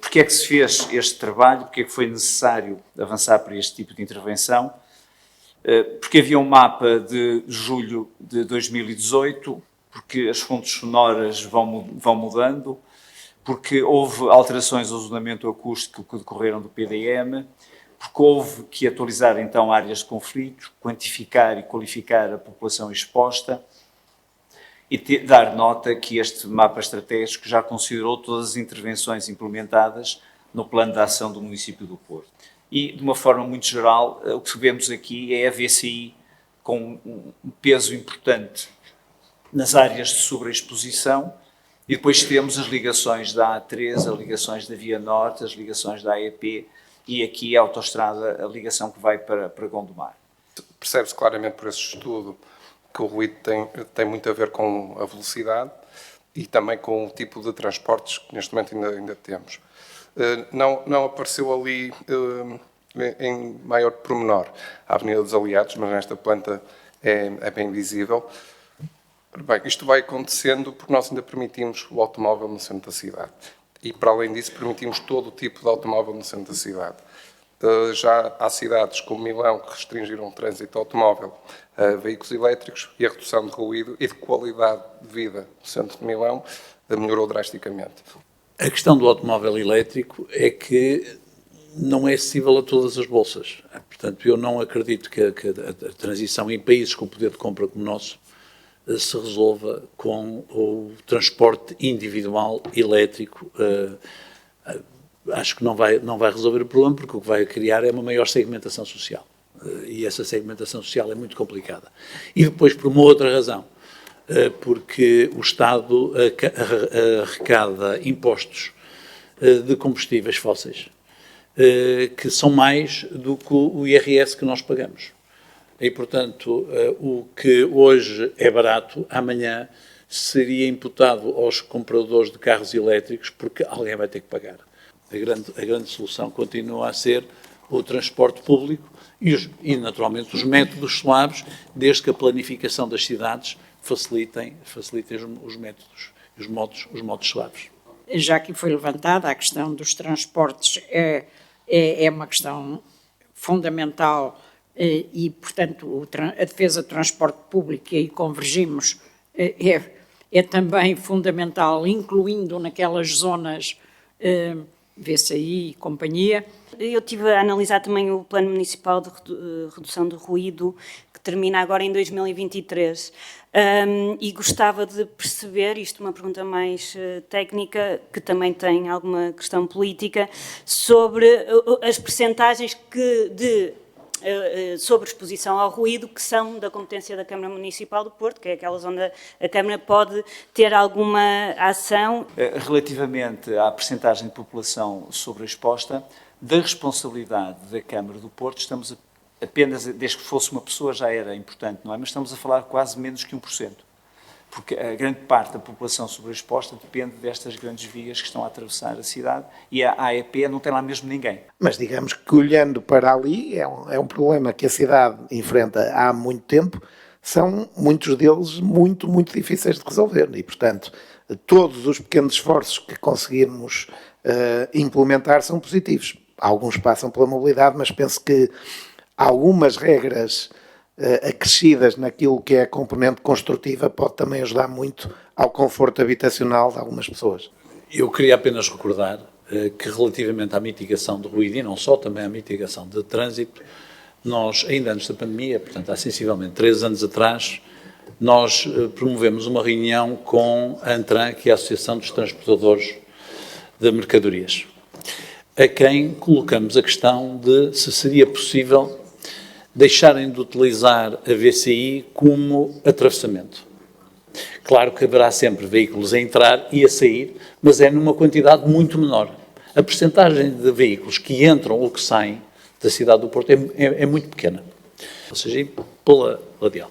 Porque é que se fez este trabalho? Porque é que foi necessário avançar para este tipo de intervenção? Porque havia um mapa de julho de 2018, porque as fontes sonoras vão mudando, porque houve alterações ao zonamento acústico que decorreram do PDM, porque houve que atualizar então áreas de conflito, quantificar e qualificar a população exposta e dar nota que este mapa estratégico já considerou todas as intervenções implementadas no plano de ação do município do Porto. E, de uma forma muito geral, o que vemos aqui é a VCI com um peso importante nas áreas de sobreexposição, e depois temos as ligações da A3, as ligações da Via Norte, as ligações da AEP e aqui a autoestrada, a ligação que vai para Gondomar. Percebe-se claramente por esse estudo que o ruído tem muito a ver com a velocidade e também com o tipo de transportes que neste momento ainda temos. Não apareceu ali em maior pormenor a Avenida dos Aliados, mas nesta planta é bem visível. Bem, isto vai acontecendo porque nós ainda permitimos o automóvel no centro da cidade. E, para além disso, permitimos todo o tipo de automóvel no centro da cidade. Já há cidades como Milão que restringiram o trânsito automóvel a veículos elétricos e a redução de ruído e de qualidade de vida no centro de Milão melhorou drasticamente. A questão do automóvel elétrico é que não é acessível a todas as bolsas. Portanto, eu não acredito que a transição em países com poder de compra como o nosso se resolva com o transporte individual elétrico. Acho que não vai resolver o problema, porque o que vai criar é uma maior segmentação social. E essa segmentação social é muito complicada. E depois, por uma outra razão, porque o Estado arrecada impostos de combustíveis fósseis, que são mais do que o IRS que nós pagamos. E, portanto, o que hoje é barato, amanhã seria imputado aos compradores de carros elétricos, porque alguém vai ter que pagar. A grande solução continua a ser o transporte público e, naturalmente, os métodos suaves, desde que a planificação das cidades facilitem os métodos, os modos suaves. Já que foi levantada a questão dos transportes, é uma questão fundamental e, portanto, a defesa do transporte público, e aí convergimos, é também fundamental, incluindo naquelas zonas VCI e companhia. Eu estive a analisar também o Plano Municipal de Redução do Ruído, que termina agora em 2023, e gostava de perceber, isto é uma pergunta mais técnica, que também tem alguma questão política, sobre as percentagens sobre exposição ao ruído que são da competência da Câmara Municipal do Porto, que é aquelas onde a Câmara pode ter alguma ação. Relativamente à percentagem de população sobreexposta, da responsabilidade da Câmara do Porto, estamos apenas, desde que fosse uma pessoa já era importante, não é? Mas estamos a falar quase menos que 1%. Porque a grande parte da população sobreexposta depende destas grandes vias que estão a atravessar a cidade e a AEP não tem lá mesmo ninguém. Mas digamos que olhando para ali, é um problema que a cidade enfrenta há muito tempo, são muitos deles muito, muito difíceis de resolver e, portanto, todos os pequenos esforços que conseguirmos implementar são positivos. Alguns passam pela mobilidade, mas penso que algumas regras acrescidas naquilo que é a componente construtiva pode também ajudar muito ao conforto habitacional de algumas pessoas. Eu queria apenas recordar que relativamente à mitigação de ruído e não só, também à mitigação de trânsito, nós, ainda antes da pandemia, portanto há sensivelmente 3 anos atrás, nós promovemos uma reunião com a ANTRAN, que é a Associação dos Transportadores de Mercadorias, a quem colocamos a questão de se seria possível deixarem de utilizar a VCI como atravessamento. Claro que haverá sempre veículos a entrar e a sair, mas é numa quantidade muito menor. A percentagem de veículos que entram ou que saem da cidade do Porto é muito pequena, ou seja, pela radial.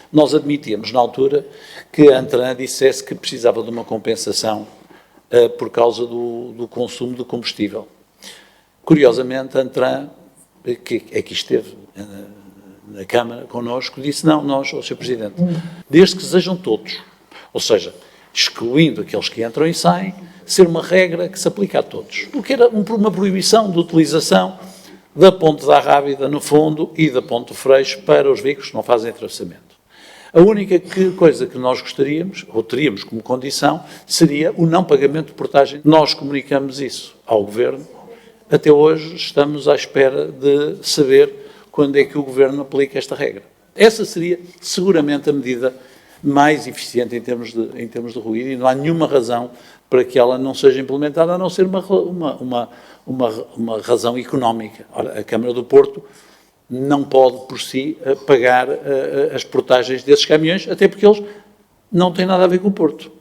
Nós admitíamos na altura que a ANTRAN dissesse que precisava de uma compensação por causa do consumo de combustível. Curiosamente, a ANTRAN, que aqui esteve na Câmara connosco, disse não, Sr. Presidente, desde que sejam todos, ou seja, excluindo aqueles que entram e saem, ser uma regra que se aplica a todos. O que era uma proibição de utilização da ponte da Rábida no fundo e da ponte do Freixo para os veículos que não fazem atravessamento. A única coisa que nós gostaríamos, ou teríamos como condição, seria o não pagamento de portagem. Nós comunicamos isso ao Governo. Até hoje estamos à espera de saber quando é que o Governo aplica esta regra. Essa seria seguramente a medida mais eficiente em termos de ruído e não há nenhuma razão para que ela não seja implementada, a não ser uma razão económica. Ora, a Câmara do Porto não pode, por si, pagar as portagens desses caminhões, até porque eles não têm nada a ver com o Porto.